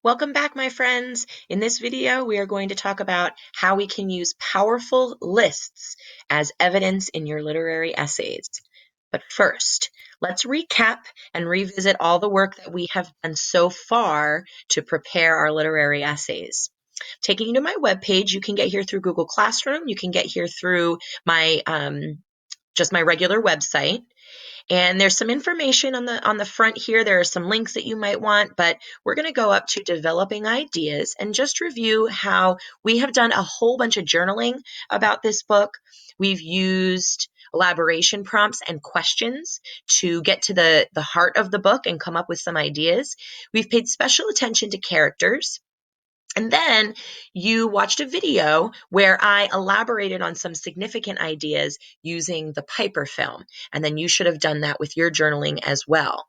Welcome back, my friends. In this video, we are going to talk about how we can use powerful lists as evidence in your literary essays. But first, let's recap and revisit all the work that we have done so far to prepare our literary essays. Taking you to my webpage, you can get here through Google Classroom. You can get here through my just my regular website. And there's some information on the front here. There are some links that you might want, but we're going to go up to developing ideas and just review how we have done a whole bunch of journaling about this book. We've used elaboration prompts and questions to get to the heart of the book and come up with some ideas. We've paid special attention to characters. And then you watched a video where I elaborated on some significant ideas using the Piper film. And then you should have done that with your journaling as well.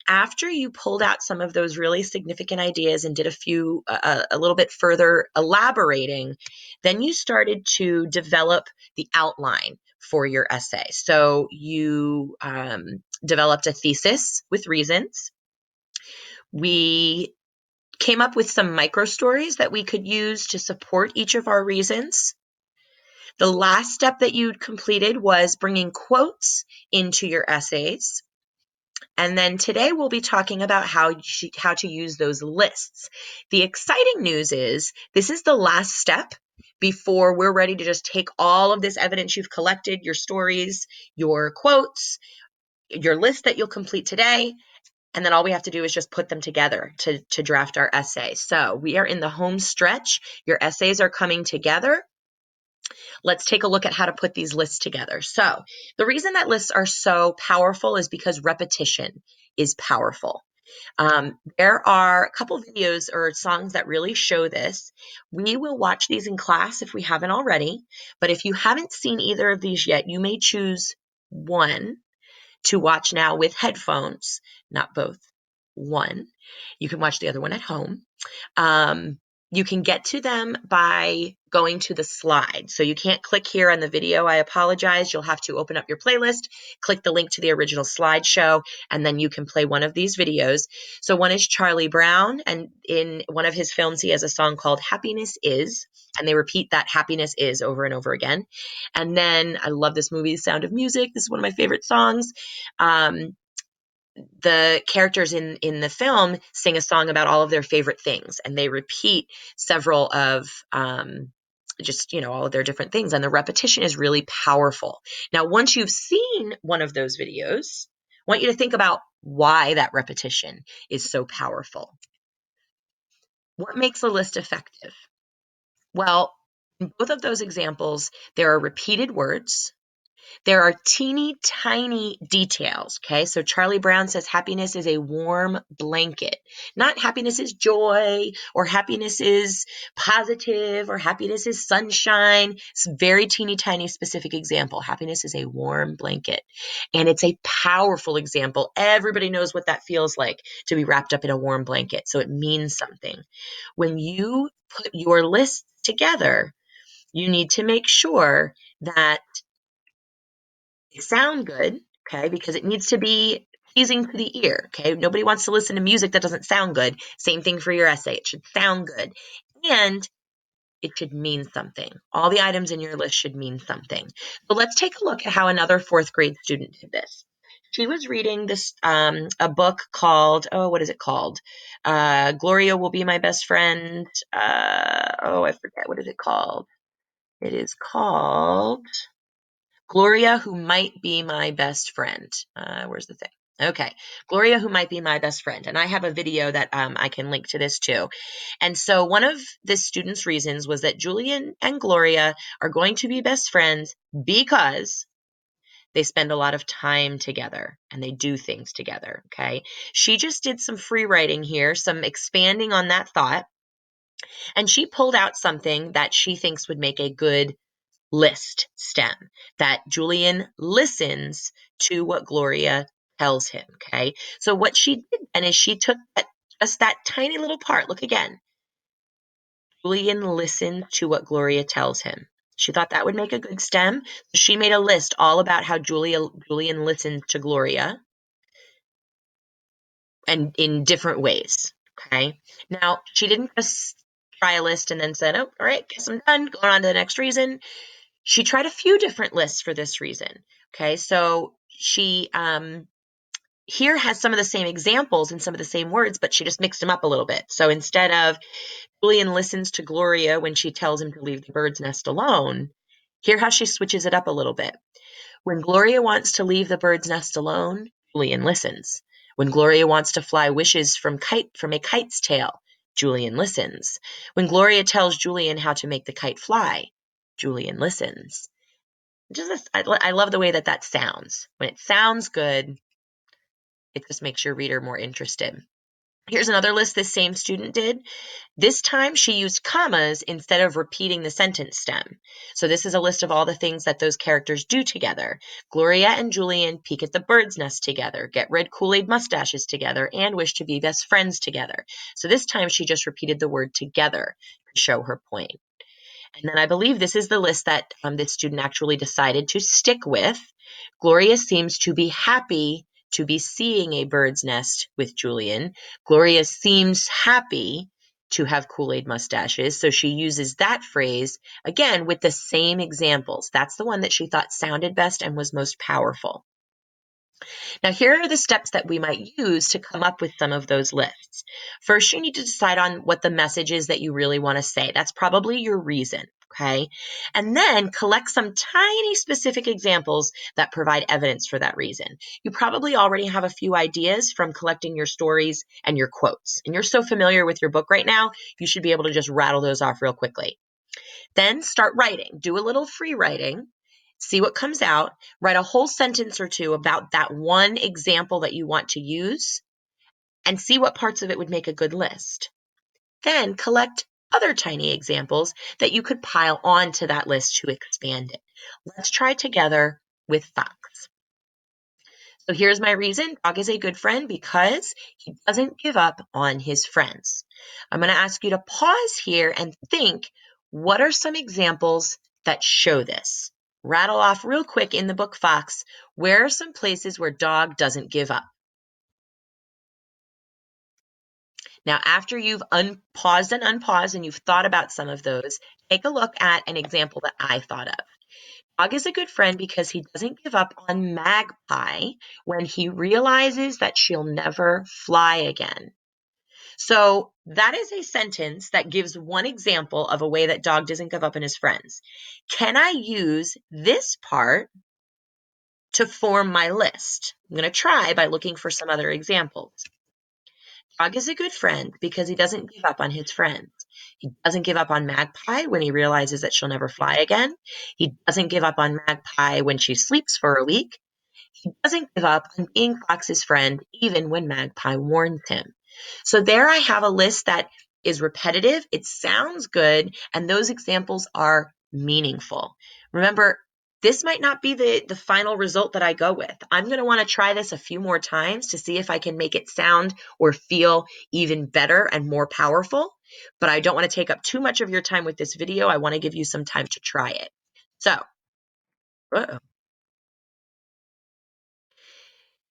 After you pulled out some of those really significant ideas and did a little bit further elaborating, then you started to develop the outline for your essay. So you developed a thesis with reasons. We came up with some micro stories that we could use to support each of our reasons. The last step that you'd completed was bringing quotes into your essays. And then today we'll be talking about how to use those lists. The exciting news is this is the last step before we're ready to just take all of this evidence you've collected, your stories, your quotes, your list that you'll complete today, and then all we have to do is just put them together to draft our essay. So we are in the home stretch. Your essays are coming together. Let's take a look at how to put these lists together. So the reason that lists are so powerful is because repetition is powerful. There are a couple videos or songs that really show this. We will watch these in class if we haven't already. But if you haven't seen either of these yet, you may choose one to watch now with headphones, not both. One. You can watch the other one at home. You can get to them by going to the slide. So you can't click here on the video. I apologize. You'll have to open up your playlist, click the link to the original slideshow, and then you can play one of these videos. So one is Charlie Brown, and in one of his films, he has a song called Happiness Is, and they repeat that happiness is over and over again. And then I love this movie, The Sound of Music. This is one of my favorite songs. The characters in the film sing a song about all of their favorite things, and they repeat several of all of their different things, and the repetition is really powerful. Now, once you've seen one of those videos, I want you to think about why that repetition is so powerful. What makes a list effective? Well, in both of those examples, there are repeated words. There are teeny tiny details, okay? So Charlie Brown says happiness is a warm blanket. Not happiness is joy, or happiness is positive, or happiness is sunshine. It's a very teeny tiny specific example. Happiness is a warm blanket. And it's a powerful example. Everybody knows what that feels like to be wrapped up in a warm blanket. So it means something. When you put your lists together, you need to make sure that sound good, okay, because it needs to be pleasing to the ear, okay? Nobody wants to listen to music that doesn't sound good. Same thing for your essay. It should sound good. And it should mean something. All the items in your list should mean something. So let's take a look at how another fourth grade student did this. She was reading this a book called, what is it called? Gloria Will Be My Best Friend. I forget. What is it called? It is called Gloria, Who Might Be My Best Friend. Where's the thing? Okay, Gloria, Who Might Be My Best Friend. And I have a video that I can link to this too. And so one of the students' reasons was that Julian and Gloria are going to be best friends because they spend a lot of time together and they do things together, okay? She just did some free writing here, some expanding on that thought, and she pulled out something that she thinks would make a good list stem, that Julian listens to what Gloria tells him, okay? So what she did then is she took just that tiny little part. Look again. Julian listened to what Gloria tells him. She thought that would make a good stem. She made a list all about how Julian listened to Gloria and in different ways. Okay. Now, she didn't just try a list and then said, oh, all right, guess I'm done, going on to the next reason. She tried a few different lists for this reason. Okay. So she here has some of the same examples and some of the same words, but she just mixed them up a little bit. So instead of Julian listens to Gloria when she tells him to leave the bird's nest alone, hear how she switches it up a little bit. When Gloria wants to leave the bird's nest alone, Julian listens. When Gloria wants to fly wishes from a kite's tail, Julian listens. When Gloria tells Julian how to make the kite fly, Julian listens. I love the way that sounds. When it sounds good, it just makes your reader more interested. Here's another list this same student did. This time she used commas instead of repeating the sentence stem. So this is a list of all the things that those characters do together. Gloria and Julian peek at the bird's nest together, get red Kool-Aid mustaches together, and wish to be best friends together. So this time she just repeated the word together to show her point. And then I believe this is the list that this student actually decided to stick with. Gloria seems to be happy to be seeing a bird's nest with Julian. Gloria seems happy to have Kool-Aid mustaches. So she uses that phrase again with the same examples. That's the one that she thought sounded best and was most powerful. Now, here are the steps that we might use to come up with some of those lists. First, you need to decide on what the message is that you really want to say. That's probably your reason, okay? And then collect some tiny specific examples that provide evidence for that reason. You probably already have a few ideas from collecting your stories and your quotes. And you're so familiar with your book right now, you should be able to just rattle those off real quickly. Then start writing. Do a little free writing. See what comes out. Write a whole sentence or two about that one example that you want to use and see what parts of it would make a good list. Then collect other tiny examples that you could pile onto that list to expand it. Let's try together with Fox. So here's my reason. Dog is a good friend because he doesn't give up on his friends. I'm going to ask you to pause here and think, what are some examples that show this? Rattle off real quick in the book Fox, where are some places where dog doesn't give up? Now, after you've paused and unpaused and you've thought about some of those, take a look at an example that I thought of. Dog is a good friend because he doesn't give up on Magpie when he realizes that she'll never fly again. So that is a sentence that gives one example of a way that dog doesn't give up on his friends. Can I use this part to form my list? I'm going to try by looking for some other examples. Dog is a good friend because he doesn't give up on his friends. He doesn't give up on Magpie when he realizes that she'll never fly again. He doesn't give up on Magpie when she sleeps for a week. He doesn't give up on being Fox's friend even when Magpie warns him. So there I have a list that is repetitive, it sounds good, and those examples are meaningful. Remember, this might not be the final result that I go with. I'm going to want to try this a few more times to see if I can make it sound or feel even better and more powerful. But I don't want to take up too much of your time with this video. I want to give you some time to try it. So,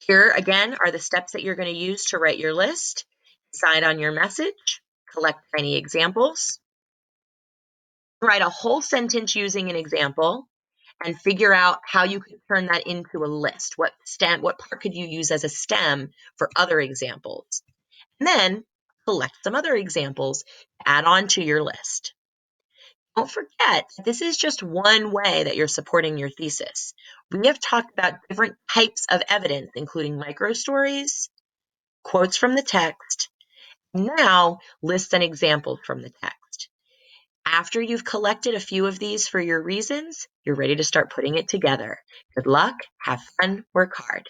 here again are the steps that you're going to use to write your list. Decide on your message, collect any examples, write a whole sentence using an example, and figure out how you can turn that into a list. What part could you use as a stem for other examples? And then collect some other examples to add on to your list. Don't forget, this is just one way that you're supporting your thesis. We have talked about different types of evidence, including microstories, quotes from the text, now lists and examples from the text. After you've collected a few of these for your reasons, you're ready to start putting it together. Good luck, have fun, work hard.